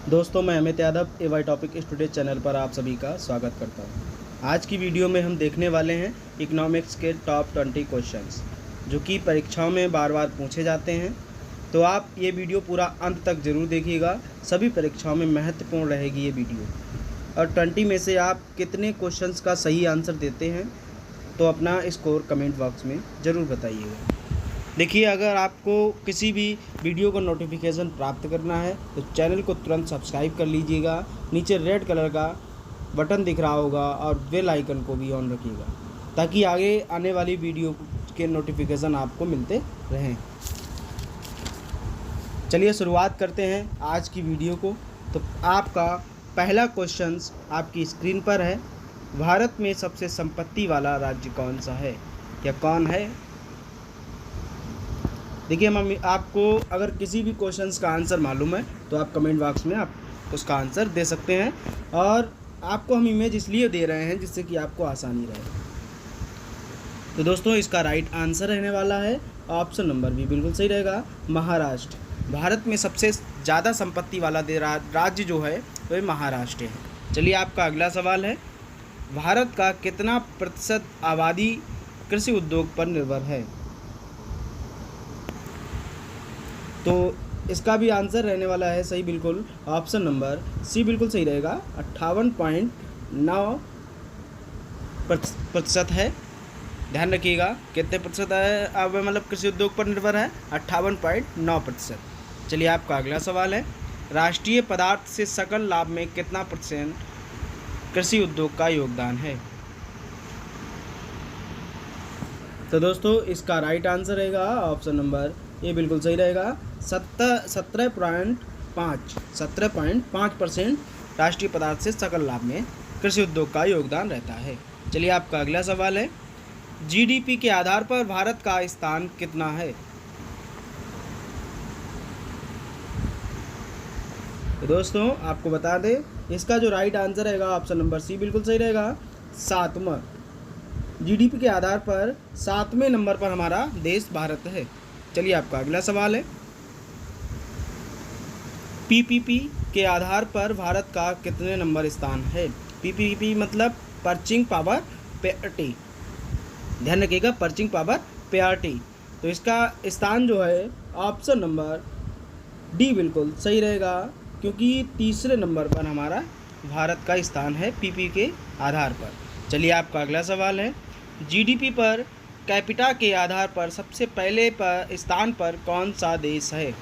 दोस्तों, मैं Amit Yadav AY topic studio channel पर आप सभी का स्वागत करता हूं। आज की वीडियो में हम देखने वाले हैं इकोनॉमिक्स के टॉप 20 क्वेश्चंस जो कि परीक्षाओं में बार बार पूछे जाते हैं। तो आप ये वीडियो पूरा अंत तक ज़रूर देखिएगा, सभी परीक्षाओं में महत्वपूर्ण रहेगी ये वीडियो। और 20 में से आप कितने क्वेश्चंस का सही आंसर देते हैं तो अपना स्कोर कमेंट बॉक्स में ज़रूर बताइएगा। देखिए, अगर आपको किसी भी वीडियो का नोटिफिकेशन प्राप्त करना है तो चैनल को तुरंत सब्सक्राइब कर लीजिएगा। नीचे रेड कलर का बटन दिख रहा होगा और बेल आइकन को भी ऑन रखिएगा ताकि आगे आने वाली वीडियो के नोटिफिकेशन आपको मिलते रहें। चलिए शुरुआत करते हैं आज की वीडियो को। तो आपका पहला क्वेश्चन आपकी स्क्रीन पर है। भारत में सबसे संपत्ति वाला राज्य कौन सा है या कौन है? देखिए, हम आपको अगर किसी भी क्वेश्चंस का आंसर मालूम है तो आप कमेंट बॉक्स में आप उसका आंसर दे सकते हैं। और आपको हम इमेज इसलिए दे रहे हैं जिससे कि आपको आसानी रहे। तो दोस्तों, इसका राइट आंसर रहने वाला है ऑप्शन नंबर बी, बिल्कुल सही रहेगा, महाराष्ट्र। भारत में सबसे ज़्यादा संपत्ति वाला राज्य जो है वह महाराष्ट्र है। चलिए, आपका अगला सवाल है, भारत का कितना प्रतिशत आबादी कृषि उद्योग पर निर्भर है? तो इसका भी आंसर रहने वाला है सही, बिल्कुल ऑप्शन नंबर सी बिल्कुल सही रहेगा, 58.9% है। ध्यान रखिएगा कितने प्रतिशत है, अब मतलब कृषि उद्योग पर निर्भर है 58.9%। चलिए, आपका अगला सवाल है, राष्ट्रीय पदार्थ से सकल लाभ में कितना % कृषि उद्योग का योगदान है? तो दोस्तों, इसका राइट आंसर रहेगा ऑप्शन नंबर ए, बिल्कुल सही रहेगा, 17.5% राष्ट्रीय पदार्थ से सकल लाभ में कृषि उद्योग का योगदान रहता है। चलिए, आपका अगला सवाल है, जीडीपी के आधार पर भारत का स्थान कितना है? तो दोस्तों, आपको बता दें, इसका जो राइट आंसर रहेगा ऑप्शन नंबर सी बिल्कुल सही रहेगा, 7वां। जीडीपी के आधार पर 7वें नंबर पर हमारा देश भारत है। चलिए, आपका अगला सवाल है, पीपीपी के आधार पर भारत का कितने नंबर स्थान है? पीपीपी मतलब पर्चिंग पावर पेरिटी। ध्यान रखिएगा, पर्चिंग पावर पेरिटी। तो इसका स्थान जो है ऑप्शन नंबर डी बिल्कुल सही रहेगा, क्योंकि तीसरे नंबर पर हमारा भारत का स्थान है पीपी के आधार पर। चलिए, आपका अगला सवाल है, जीडीपी पर कैपिटा के आधार पर सबसे पहले स्थान पर कौन सा देश है?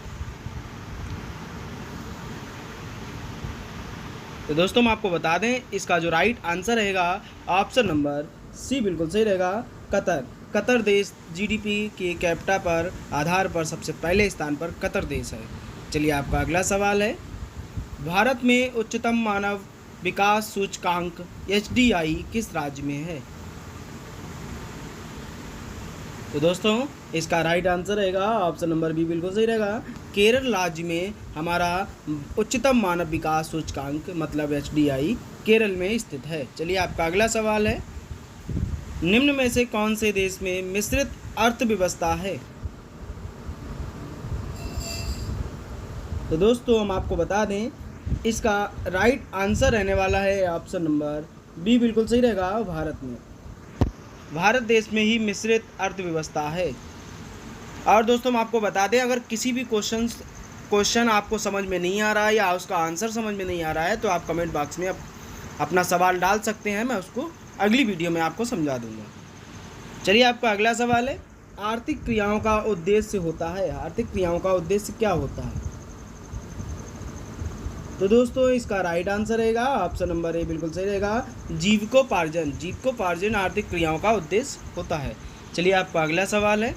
तो दोस्तों, हम आपको बता दें, इसका जो राइट आंसर रहेगा ऑप्शन नंबर सी बिल्कुल सही रहेगा, कतर। कतर देश जीडीपी के कैपिटा पर आधार पर सबसे पहले स्थान पर कतर देश है। चलिए, आपका अगला सवाल है, भारत में उच्चतम मानव विकास सूचकांक HDI किस राज्य में है? तो दोस्तों, इसका राइट आंसर रहेगा ऑप्शन नंबर बी बिल्कुल सही रहेगा, केरल राज्य में हमारा उच्चतम मानव विकास सूचकांक मतलब HDI केरल में स्थित है। चलिए, आपका अगला सवाल है, निम्न में से कौन से देश में मिश्रित अर्थव्यवस्था है? तो दोस्तों, हम आपको बता दें, इसका राइट आंसर रहने वाला है ऑप्शन नंबर बी बिल्कुल सही रहेगा, भारत में। भारत देश में ही मिश्रित अर्थव्यवस्था है। और दोस्तों, हम आपको बता दें, अगर किसी भी क्वेश्चन आपको समझ में नहीं आ रहा है या उसका आंसर समझ में नहीं आ रहा है तो आप कमेंट बॉक्स में अपना सवाल डाल सकते हैं, मैं उसको अगली वीडियो में आपको समझा दूंगा। चलिए, आपका अगला सवाल है, आर्थिक क्रियाओं का उद्देश्य होता है। आर्थिक क्रियाओं का उद्देश्य क्या होता है? तो दोस्तों, इसका राइट आंसर रहेगा ऑप्शन नंबर ए बिल्कुल सही रहेगा, जीविकोपार्जन। जीविकोपार्जन आर्थिक क्रियाओं का उद्देश्य होता है। चलिए, आपका अगला सवाल है,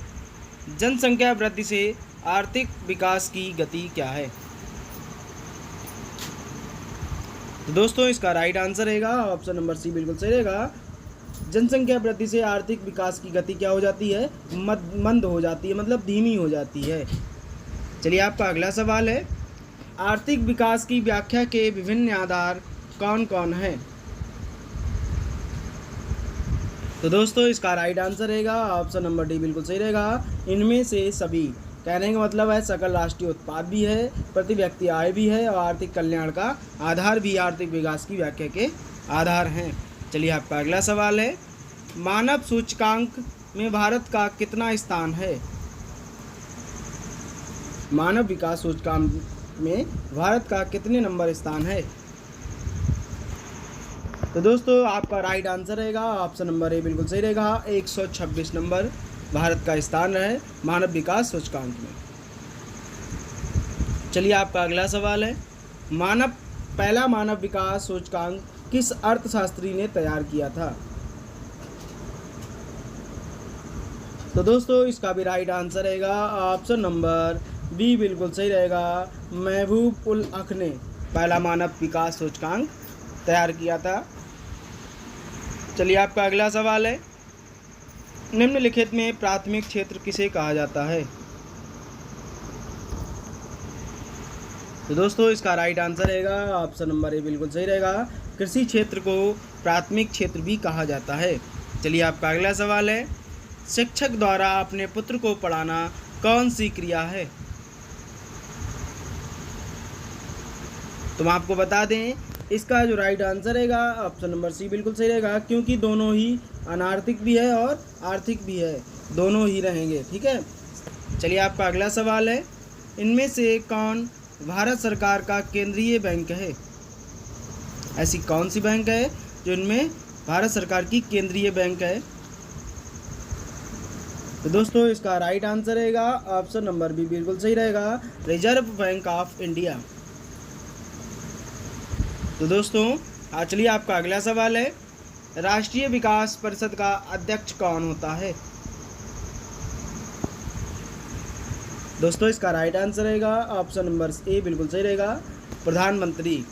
जनसंख्या वृद्धि से आर्थिक विकास की गति क्या है? तो दोस्तों, इसका राइट आंसर रहेगा ऑप्शन नंबर सी बिल्कुल सही रहेगा, जनसंख्या वृद्धि से आर्थिक विकास की गति क्या हो जाती है? मंद हो जाती है, मतलब धीमी हो जाती है। चलिए, आपका अगला सवाल है, आर्थिक विकास की व्याख्या के विभिन्न आधार कौन कौन हैं? तो दोस्तों, इसका राइट आंसर रहेगा ऑप्शन नंबर डी बिल्कुल सही रहेगा, इनमें से सभी। कहने का मतलब है सकल राष्ट्रीय उत्पाद भी है, प्रति व्यक्ति आय भी है और आर्थिक कल्याण का आधार भी आर्थिक विकास की व्याख्या के आधार हैं। चलिए आपका अगला सवाल है, मानव सूचकांक में भारत का कितना स्थान है? मानव विकास सूचकांक में भारत का कितने नंबर स्थान है? तो दोस्तों आपका राइट आंसर रहेगा ऑप्शन नंबर ए बिल्कुल सही रहेगा। 126 नंबर भारत का स्थान है मानव विकास सूचकांक में। चलिए आपका अगला सवाल है, पहला मानव विकास सूचकांक किस अर्थशास्त्री ने तैयार किया था? तो दोस्तों इसका भी राइट आंसर रहेगा ऑप्शन नंबर बी बिल्कुल सही रहेगा। महबूब उल हक ने पहला मानव विकास सूचकांक तैयार किया था। चलिए आपका अगला सवाल है, निम्नलिखित में प्राथमिक क्षेत्र किसे कहा जाता है? तो दोस्तों इसका राइट आंसर रहेगा ऑप्शन नंबर ए बिल्कुल सही रहेगा। कृषि क्षेत्र को प्राथमिक क्षेत्र भी कहा जाता है। चलिए आपका अगला सवाल है, शिक्षक द्वारा अपने पुत्र को पढ़ाना कौन सी क्रिया है? तो हम आपको बता दें इसका जो राइट आंसर रहेगा ऑप्शन नंबर सी बिल्कुल सही रहेगा, क्योंकि दोनों ही अनार्थिक भी है और आर्थिक भी है, दोनों ही रहेंगे। ठीक है। चलिए आपका अगला सवाल है, इनमें से कौन भारत सरकार का केंद्रीय बैंक है? ऐसी कौन सी बैंक है जो इनमें भारत सरकार की केंद्रीय बैंक है? तो दोस्तों इसका राइट आंसर रहेगा ऑप्शन नंबर बी बिल्कुल सही रहेगा, रिजर्व बैंक ऑफ इंडिया। तो दोस्तों चलिए आपका अगला सवाल है, राष्ट्रीय विकास परिषद का अध्यक्ष कौन होता है? दोस्तों इसका राइट आंसर रहेगा ऑप्शन नंबर ए बिल्कुल सही रहेगा, प्रधानमंत्री।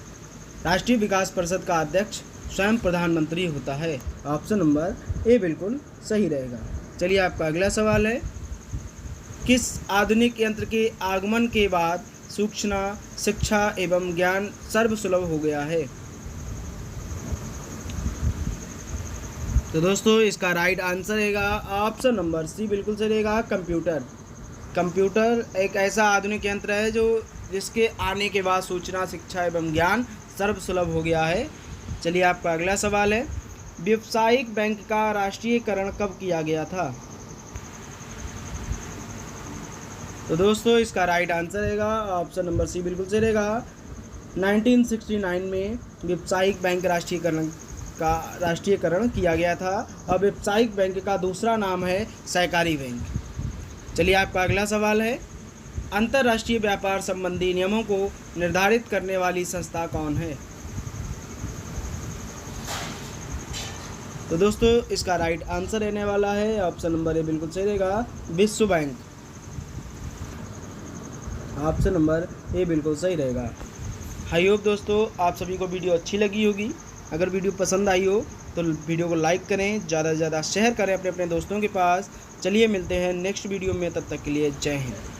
राष्ट्रीय विकास परिषद का अध्यक्ष स्वयं प्रधानमंत्री होता है। ऑप्शन नंबर ए बिल्कुल सही रहेगा। चलिए आपका अगला सवाल है, किस आधुनिक यंत्र के आगमन के बाद सूचना, शिक्षा एवं ज्ञान सर्वसुलभ हो गया है? तो दोस्तों इसका राइट आंसर रहेगा ऑप्शन नंबर सी बिल्कुल सही रहेगा, कंप्यूटर। कंप्यूटर एक ऐसा आधुनिक यंत्र है जिसके आने के बाद सूचना, शिक्षा एवं ज्ञान सर्वसुलभ हो गया है। चलिए आपका अगला सवाल है, व्यावसायिक बैंक का राष्ट्रीयकरण कब किया गया था? तो दोस्तों इसका राइट आंसर रहेगा ऑप्शन नंबर सी बिल्कुल सही रहेगा। 1969 में व्यावसायिक बैंक राष्ट्रीयकरण किया गया था और व्यावसायिक बैंक का दूसरा नाम है सहकारी बैंक। चलिए आपका अगला सवाल है, अंतर्राष्ट्रीय व्यापार संबंधी नियमों को निर्धारित करने वाली संस्था कौन है? तो दोस्तों इसका राइट आंसर रहने वाला है ऑप्शन नंबर ए बिल्कुल सही रहेगा, विश्व बैंक। ऑप्शन नंबर ए बिल्कुल सही रहेगा। आई होप दोस्तों आप सभी को वीडियो अच्छी लगी होगी। अगर वीडियो पसंद आई हो तो वीडियो को लाइक करें, ज़्यादा से ज़्यादा शेयर करें अपने दोस्तों के पास। चलिए मिलते हैं नेक्स्ट वीडियो में, तब तक के लिए जय हिंद।